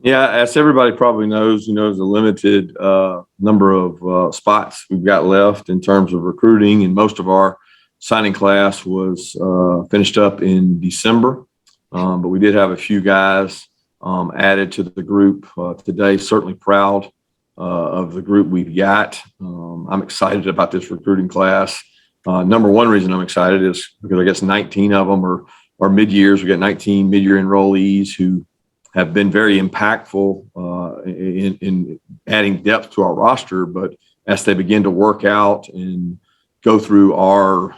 Yeah, as everybody probably knows, there's a limited number of spots we've got left in terms of recruiting, and most of our signing class was finished up in December. But we did have a few guys added to the group today. Certainly proud of the group we've got. I'm excited about this recruiting class. Number one reason I'm excited is because I guess 19 of them are mid-years. We got 19 mid-year enrollees who have been very impactful in adding depth to our roster. But as they begin to work out and go through our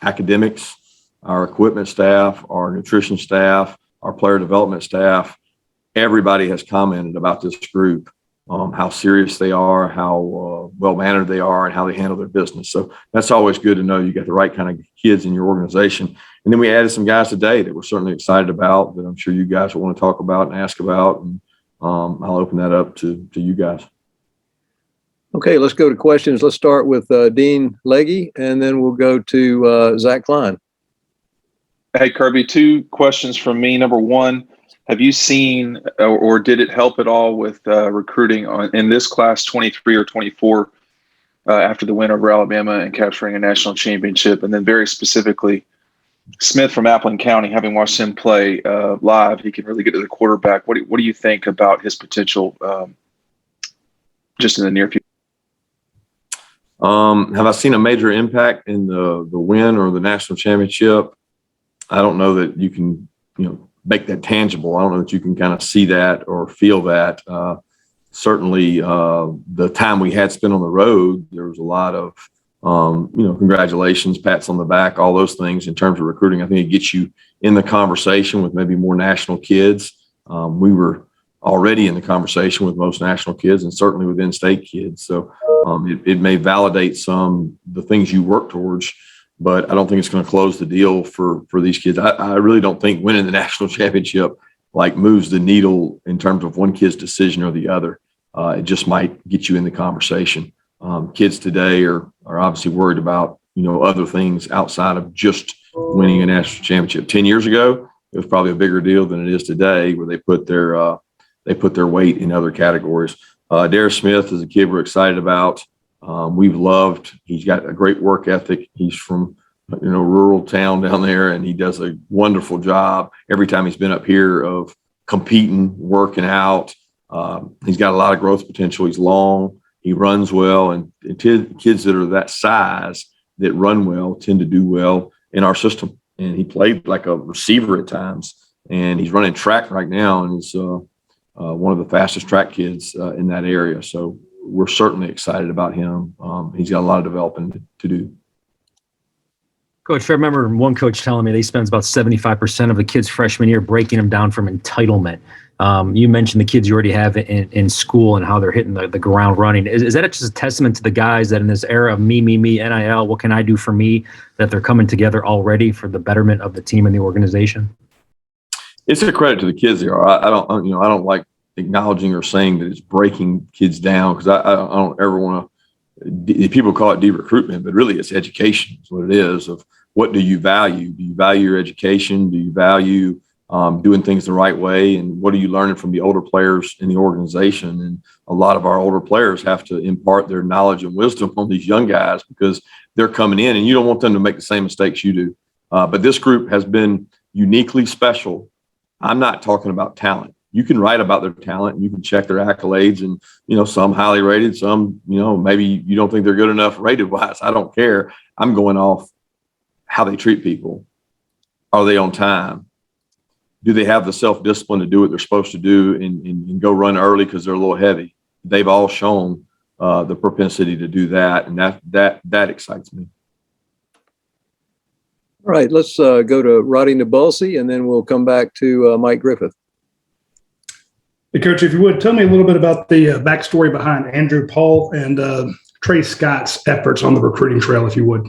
academics, our equipment staff, our nutrition staff, our player development staff, everybody has commented about this group, how serious they are, how well-mannered they are, and how they handle their business. So that's always good to know you got the right kind of kids in your organization. And then we added some guys today that we're certainly excited about that I'm sure you guys will want to talk about and ask about. And I'll open that up to you guys. Okay, let's go to questions. Let's start with Dean Leitzy, and then we'll go to Zach Klein. Hey, Kirby, 2 questions from me. Number one, have you seen or did it help at all with recruiting in this class 23 or 24 after the win over Alabama and capturing a national championship? And then very specifically, Smith from Appleton County, having watched him play live, he can really get to the quarterback. What do you think about his potential just in the near future? Have I seen a major impact in the win or the national championship? I don't know that you can, make that tangible. I don't know that you can kind of see that or feel that. Certainly, the time we had spent on the road, there was a lot of, congratulations, pats on the back, all those things in terms of recruiting. I think it gets you in the conversation with maybe more national kids. We were already in the conversation with most national kids and certainly with in-state kids. So it may validate the things you work towards, but I don't think it's going to close the deal for these kids. I really don't think winning the national championship moves the needle in terms of one kid's decision or the other. It just might get you in the conversation. Kids today are obviously worried about, other things outside of just winning a national championship. 10 years ago, it was probably a bigger deal than it is today, where they put their weight in other categories. Dere Smith is a kid we're excited about. We've loved. He's got a great work ethic. He's from, rural town down there, and he does a wonderful job every time he's been up here of competing, working out. He's got a lot of growth potential. He's long. He runs well, and kids that are that size that run well tend to do well in our system. And he played like a receiver at times, and he's running track right now, and he's one of the fastest track kids in that area. So we're certainly excited about him. He's got a lot of developing to do. Coach, I remember one coach telling me they spends about 75% of the kids' freshman year breaking them down from entitlement. You mentioned the kids you already have in school and how they're hitting the ground running. Is that just a testament to the guys that in this era of me, NIL, what can I do for me, that they're coming together already for the betterment of the team and the organization? It's a credit to the kids there. I don't like acknowledging or saying that it's breaking kids down, because I don't ever want to. People call it de-recruitment, but really it's education. Is what it is. Of what do you value? Do you value your education? Do you value doing things the right way? And what are you learning from the older players in the organization? And a lot of our older players have to impart their knowledge and wisdom on these young guys, because they're coming in and you don't want them to make the same mistakes you do. But this group has been uniquely special. I'm not talking about talent. You can write about their talent and you can check their accolades, and, some highly rated, some, maybe you don't think they're good enough rated wise. I don't care. I'm going off how they treat people. Are they on time? Do they have the self-discipline to do what they're supposed to do and go run early because they're a little heavy? They've all shown the propensity to do that, and that excites me. All right, let's go to Roddy Nabulsi, and then we'll come back to Mike Griffith. Hey, Coach, if you would, tell me a little bit about the backstory behind Andrew Paul and Trey Scott's efforts on the recruiting trail, if you would.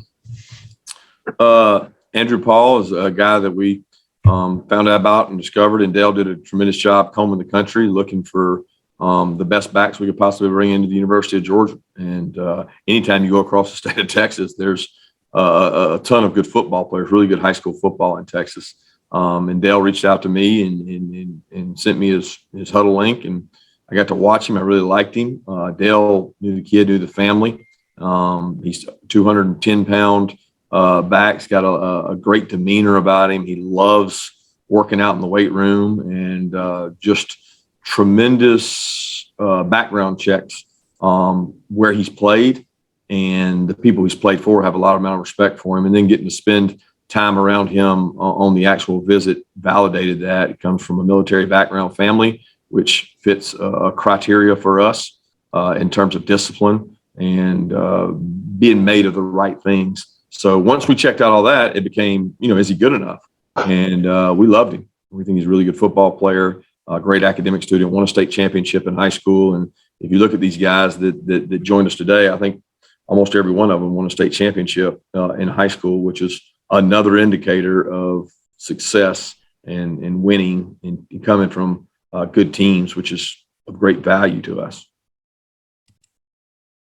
Andrew Paul is a guy that we found out about and discovered, and Dale did a tremendous job combing the country looking for the best backs we could possibly bring into the University of Georgia. And anytime you go across the state of Texas, there's a ton of good football players, really good high school football in Texas. And Dale reached out to me and sent me his huddle link, and I got to watch him. I really liked him. Dale knew the kid, knew the family. He's 210-pound back. He's got a great demeanor about him. He loves working out in the weight room, and just tremendous background checks where he's played, and the people he's played for have a lot amount of respect for him. And then getting to spend time around him on the actual visit validated that. It comes from a military background family, which fits a criteria for us in terms of discipline and being made of the right things. So once we checked out all that, it became, is he good enough? And we loved him. We think he's a really good football player, a great academic student, won a state championship in high school. And if you look at these guys that joined us today, I think almost every one of them won a state championship in high school, which is another indicator of success and winning and coming from good teams, which is of great value to us.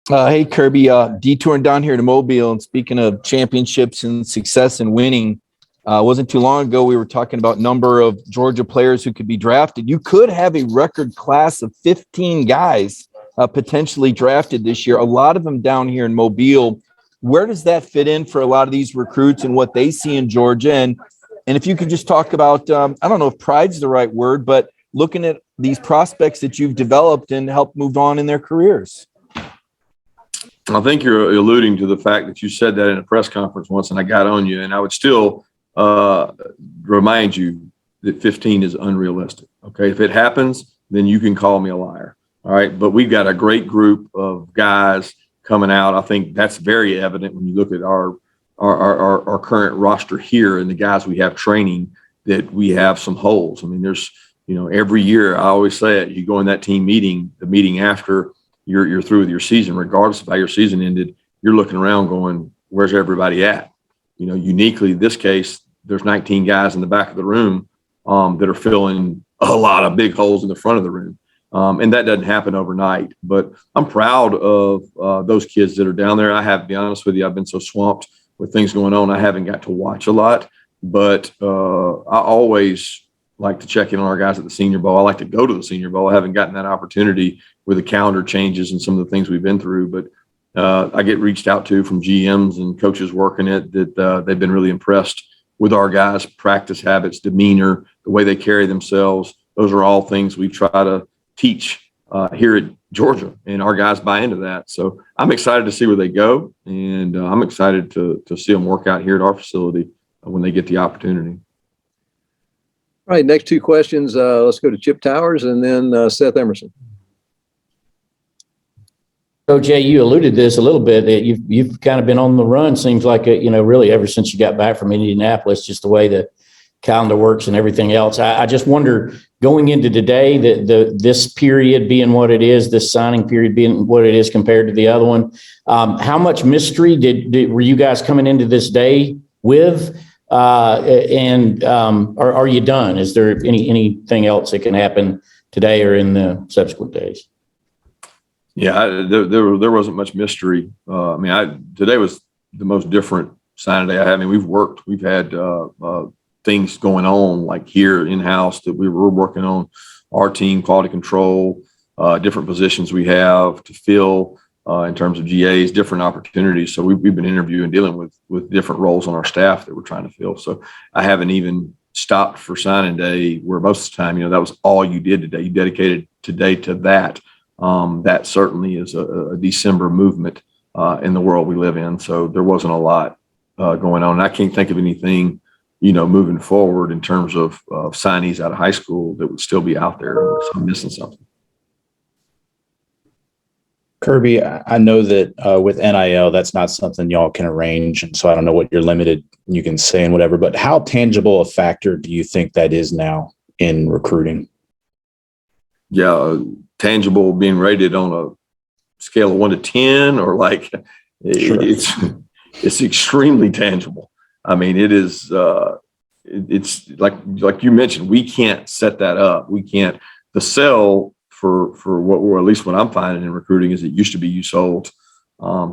Hey, Kirby, detouring down here to Mobile, and speaking of championships and success and winning, wasn't too long ago we were talking about number of Georgia players who could be drafted. You could have a record class of 15 guys potentially drafted this year, a lot of them down here in Mobile. Where does that fit in for a lot of these recruits and what they see in Georgia? And if you could just talk about, I don't know if pride's the right word, but looking at these prospects that you've developed and helped move on in their careers. I think you're alluding to the fact that you said that in a press conference once, and I got on you, and I would still remind you that 15 is unrealistic. Okay. If it happens, then you can call me a liar. All right. But we've got a great group of guys coming out. I think that's very evident when you look at our current roster here and the guys we have training, that we have some holes. I mean, there's, every year I always say it, you go in that team meeting, the meeting after you're through with your season, regardless of how your season ended, you're looking around going, where's everybody at? Uniquely in this case, there's 19 guys in the back of the room that are filling a lot of big holes in the front of the room. And that doesn't happen overnight, but I'm proud of those kids that are down there. I have to be honest with you, I've been so swamped with things going on, I haven't got to watch a lot, but I always like to check in on our guys at the Senior Bowl. I like to go to the Senior Bowl. I haven't gotten that opportunity with the calendar changes and some of the things we've been through, but I get reached out to from GMs and coaches working it that they've been really impressed with our guys' practice habits, demeanor, the way they carry themselves. Those are all things we try to teach here at Georgia, and our guys buy into that. So I'm excited to see where they go, and I'm excited to see them work out here at our facility when they get the opportunity. All right, next two questions. Let's go to Chip Towers and then Seth Emerson. So Jay, you alluded to this a little bit, that you've kind of been on the run, seems like, really ever since you got back from Indianapolis, just the way the calendar works and everything else. I just wonder, going into today, this period being what it is, this signing period being what it is compared to the other one, how much mystery were you guys coming into this day with? And are you done? Is there anything else that can happen today or in the subsequent days? Yeah, there wasn't much mystery. Today was the most different signing day I had. I mean, we've had things going on like here in-house that we were working on, our team, quality control, different positions we have to fill in terms of GAs, different opportunities. So we've been interviewing, dealing with different roles on our staff that we're trying to fill. So I haven't even stopped for signing day, where most of the time, that was all you did today. You dedicated today to that. That certainly is a December movement in the world we live in. So there wasn't a lot going on. And I can't think of anything, moving forward in terms of signees out of high school that would still be out there. So I'm missing something. Kirby, I know that with NIL, that's not something y'all can arrange. And so I don't know what you're limited, you can say and whatever, but how tangible a factor do you think that is now in recruiting? Yeah. Tangible being rated on a scale of 1 to 10, or like Sure. It's extremely tangible. I mean, it is, it's like you mentioned, we can't set that up. We can't, the sell for what, or at least what I'm finding in recruiting, is it used to be you sold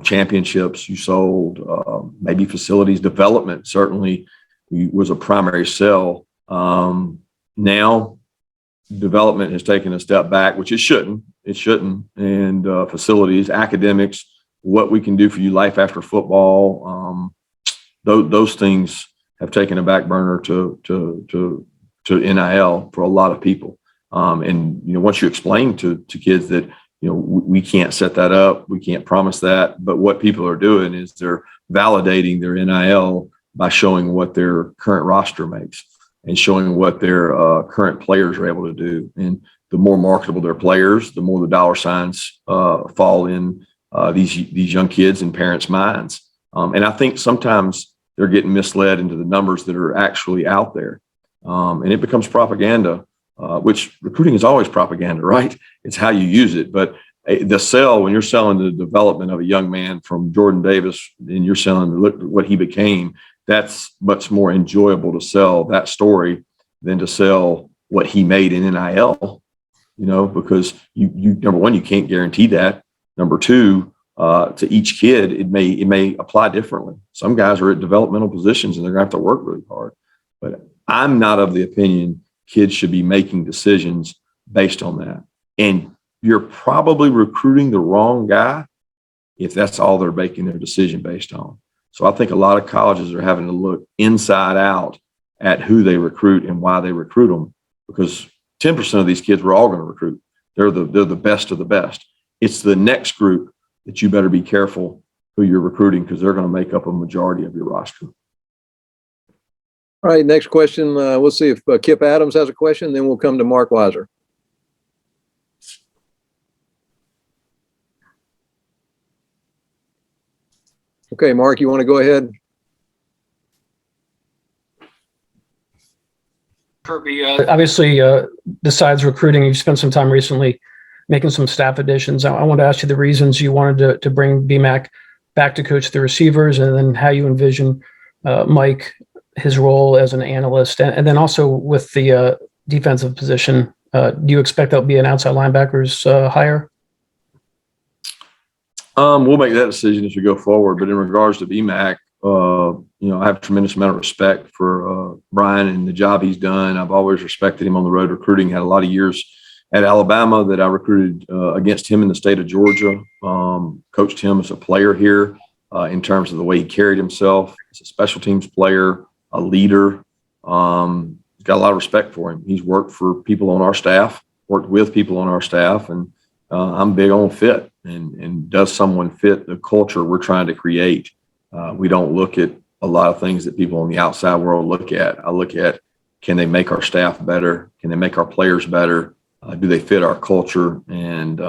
championships, you sold maybe facilities development, certainly was a primary sell Now development has taken a step back, which it shouldn't. And facilities, academics, what we can do for you, life after football, those things have taken a back burner to NIL for a lot of people. And once you explain to kids that we can't set that up, we can't promise that, but what people are doing is they're validating their NIL by showing what their current roster makes and showing what their current players are able to do. And the more marketable their players, the more the dollar signs fall in these young kids and parents' minds. And I think sometimes they're getting misled into the numbers that are actually out there. And it becomes propaganda, which recruiting is always propaganda, right? It's how you use it. But the sell, when you're selling the development of a young man from Jordan Davis and you're selling look what he became, that's much more enjoyable to sell that story than to sell what he made in NIL, because you number one, you can't guarantee that. Number two, to each kid, it may apply differently. Some guys are at developmental positions and they're gonna have to work really hard. But I'm not of the opinion kids should be making decisions based on that. And you're probably recruiting the wrong guy if that's all they're making their decision based on. So I think a lot of colleges are having to look inside out at who they recruit and why they recruit them, because 10% of these kids we're all going to recruit. They're the best of the best. It's the next group that you better be careful who you're recruiting, because they're going to make up a majority of your roster. All right, next question. We'll see if Kip Adams has a question, then we'll come to Mark Weiser. Okay, Mark, you want to go ahead? Kirby, obviously, besides recruiting, you've spent some time recently making some staff additions. I want to ask you the reasons you wanted to bring BMAC back to coach the receivers, and then how you envision Mike, his role as an analyst, and then also with the defensive position. Do you expect that'll be an outside linebackers hire? We'll make that decision as we go forward. But in regards to BMAC, I have a tremendous amount of respect for Brian and the job he's done. I've always respected him on the road recruiting. Had a lot of years at Alabama that I recruited against him in the state of Georgia. Coached him as a player here in terms of the way he carried himself as a special teams player, a leader. Got a lot of respect for him. He's worked for people on our staff, worked with people on our staff, and I'm big on fit. And does someone fit the culture we're trying to create? We don't look at a lot of things that people in the outside world look at. I look at, can they make our staff better? Can they make our players better? Do they fit our culture? And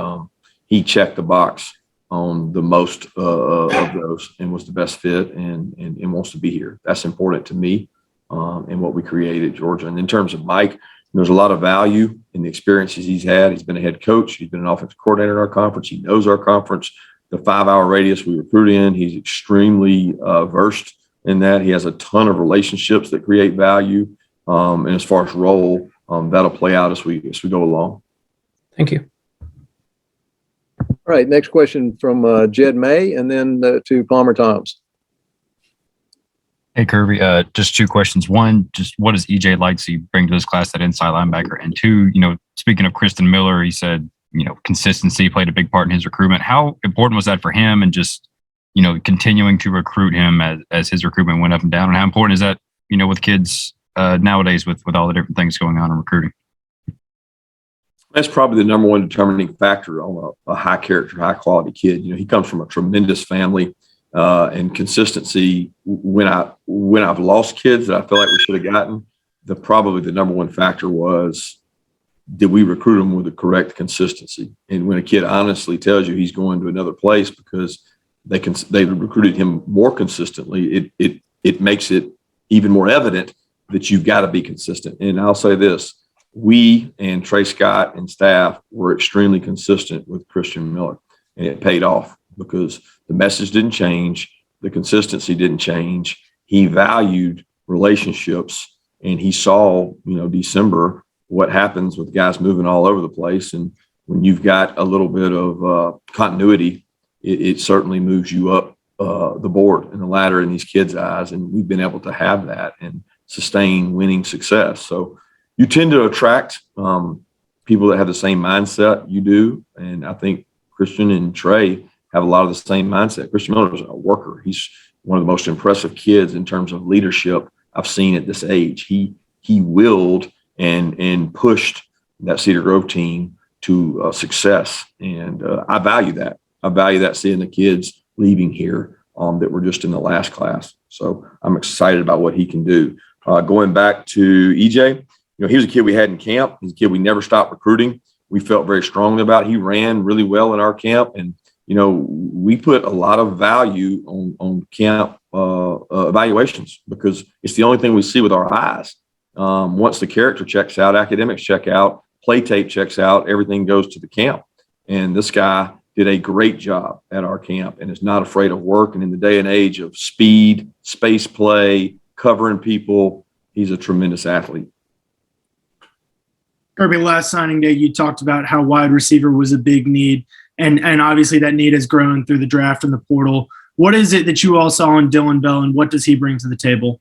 he checked the box on the most of those and was the best fit and wants to be here. That's important to me and what we create at Georgia. And in terms of Mike, there's a lot of value in the experiences he's had. He's been a head coach. He's been an offensive coordinator in our conference. He knows our conference, the 5-hour radius we recruit in. He's extremely versed in that. He has a ton of relationships that create value. And as far as role, that'll play out as we go along. Thank you. All right, next question from Jed May, and then to Palmer Toms. Hey, Kirby, just two questions. One, just what does EJ Leitzy bring to this class, that inside linebacker? And two, speaking of Kristen Miller, he said, consistency played a big part in his recruitment. How important was that for him, and just, continuing to recruit him as his recruitment went up and down? And how important is that, with kids nowadays with all the different things going on in recruiting? That's probably the number one determining factor on a high character, high quality kid. He comes from a tremendous family. And consistency, when I've lost kids that I feel like we should have gotten, probably the number one factor was, did we recruit them with the correct consistency? And when a kid honestly tells you he's going to another place because they recruited him more consistently, it makes it even more evident that you've got to be consistent. And I'll say this, we and Trey Scott and staff were extremely consistent with Christian Miller, and it paid off, because the message didn't change. The consistency didn't change. He valued relationships, and he saw, December, what happens with guys moving all over the place. And when you've got a little bit of continuity, it certainly moves you up the board and the ladder in these kids' eyes. And we've been able to have that. And sustain winning success. So you tend to attract people that have the same mindset you do. And I think Christian and Trey have a lot of the same mindset. Christian Miller is a worker. He's one of the most impressive kids in terms of leadership I've seen at this age. He willed and pushed that Cedar Grove team to success. And I value that. I value that, seeing the kids leaving here that were just in the last class. So I'm excited about what he can do. Going back to EJ, he was a kid we had in camp. He's a kid we never stopped recruiting. We felt very strongly about. He ran really well in our camp. And, we put a lot of value on camp evaluations because it's the only thing we see with our eyes. Once the character checks out, academics check out, play tape checks out, everything goes to the camp. And this guy did a great job at our camp and is not afraid of work. And in the day and age of speed, space play, covering people, he's a tremendous athlete. Kirby, last signing day, you talked about how wide receiver was a big need. And obviously that need has grown through the draft and the portal. What is it that you all saw in Dylan Bell, and what does he bring to the table?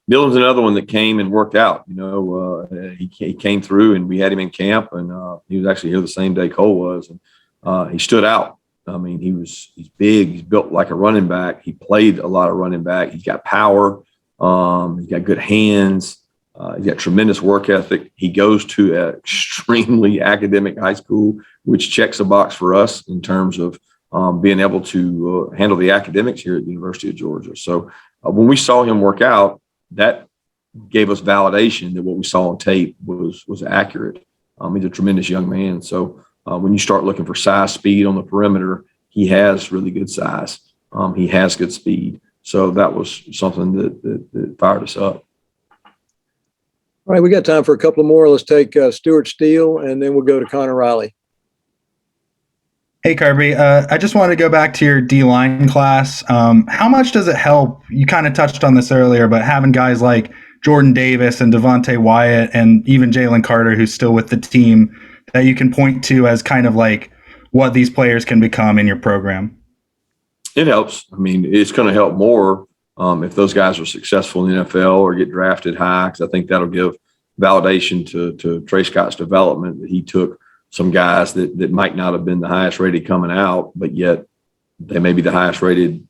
Dylan's another one that came and worked out. He came through and we had him in camp, and he was actually here the same day Cole was. And he stood out. I mean, he's big. He's built like a running back. He played a lot of running back. He's got power. He's got good hands. He's got tremendous work ethic. He goes to an extremely academic high school, which checks a box for us in terms of being able to handle the academics here at the University of Georgia. So when we saw him work out, that gave us validation that what we saw on tape was accurate. He's a tremendous young man. So when you start looking for size, speed on the perimeter, he has really good size. He has good speed. So that was something that fired us up. All right, we got time for a couple more. Let's take Stuart Steele, and then we'll go to Connor Riley. Hey, Kirby. I just wanted to go back to your D-line class. How much does it help? You kind of touched on this earlier, but having guys like Jordan Davis and Devontae Wyatt and even Jalen Carter, who's still with the team, that you can point to as kind of like what these players can become in your program? It helps. I mean, it's going to help more if those guys are successful in the NFL or get drafted high, because I think that'll give validation to Trey Scott's development, that he took some guys that might not have been the highest rated coming out, but yet they may be the highest rated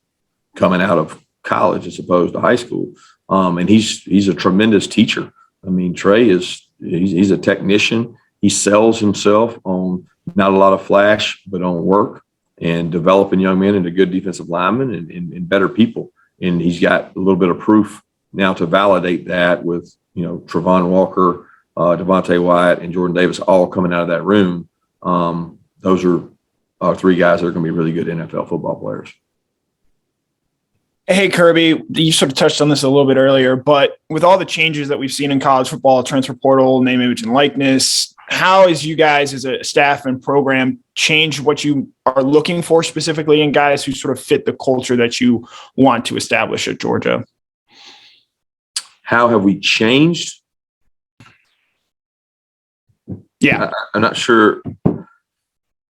coming out of college as opposed to high school. And he's a tremendous teacher. I mean, Trey he's a technician. He sells himself on not a lot of flash, but on work and developing young men into good defensive linemen and better people. And he's got a little bit of proof now to validate that with, Travon Walker, Devontae Wyatt, and Jordan Davis all coming out of that room. Those are three guys that are going to be really good NFL football players. Hey, Kirby, you sort of touched on this a little bit earlier, but with all the changes that we've seen in college football, transfer portal, name, image, and likeness, how has you guys as a staff and program changed what you are looking for specifically in guys who sort of fit the culture that you want to establish at Georgia? How have we changed? Yeah. I'm not sure.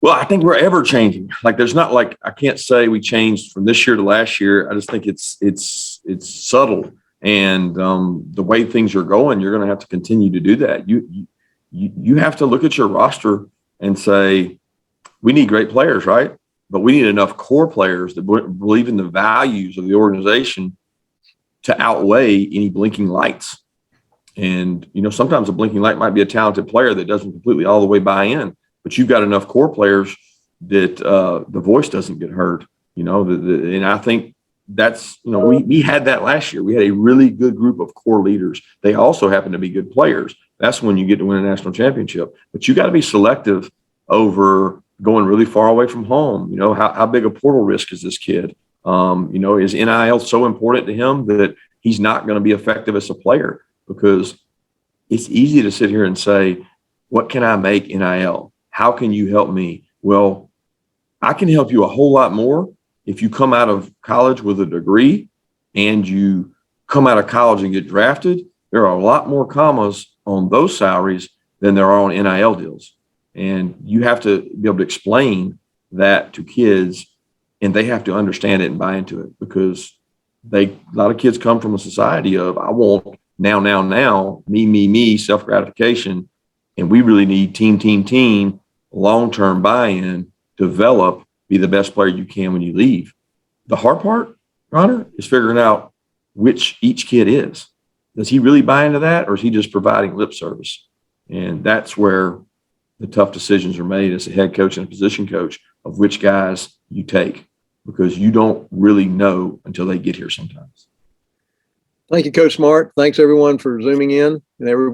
Well, I think we're ever changing. Like, there's not like, I can't say we changed from this year to last year. I just think it's subtle. And the way things are going, you're going to have to continue to do that. You have to look at your roster and say, we need great players, right? But we need enough core players that believe in the values of the organization to outweigh any blinking lights. And, sometimes a blinking light might be a talented player that doesn't completely all the way buy in, but you've got enough core players that the voice doesn't get heard, and I think that's, we had that last year. We had a really good group of core leaders. They also happen to be good players. That's when you get to win a national championship, but you got to be selective over going really far away from home. How big a portal risk is this kid? Is NIL so important to him that he's not going to be effective as a player? Because it's easy to sit here and say, what can I make NIL? How can you help me? Well, I can help you a whole lot more if you come out of college with a degree and you come out of college and get drafted. There are a lot more commas on those salaries than there are on NIL deals. And you have to be able to explain that to kids, and they have to understand it and buy into it, because a lot of kids come from a society of, I want now, me, self gratification. And we really need team, long-term buy-in, develop, be the best player you can when you leave. The hard part, Ronner, is figuring out which each kid is. Does he really buy into that, or is he just providing lip service? And that's where the tough decisions are made as a head coach and a position coach of which guys you take, because you don't really know until they get here sometimes. Thank you, Coach Smart. Thanks everyone for zooming in and everyone.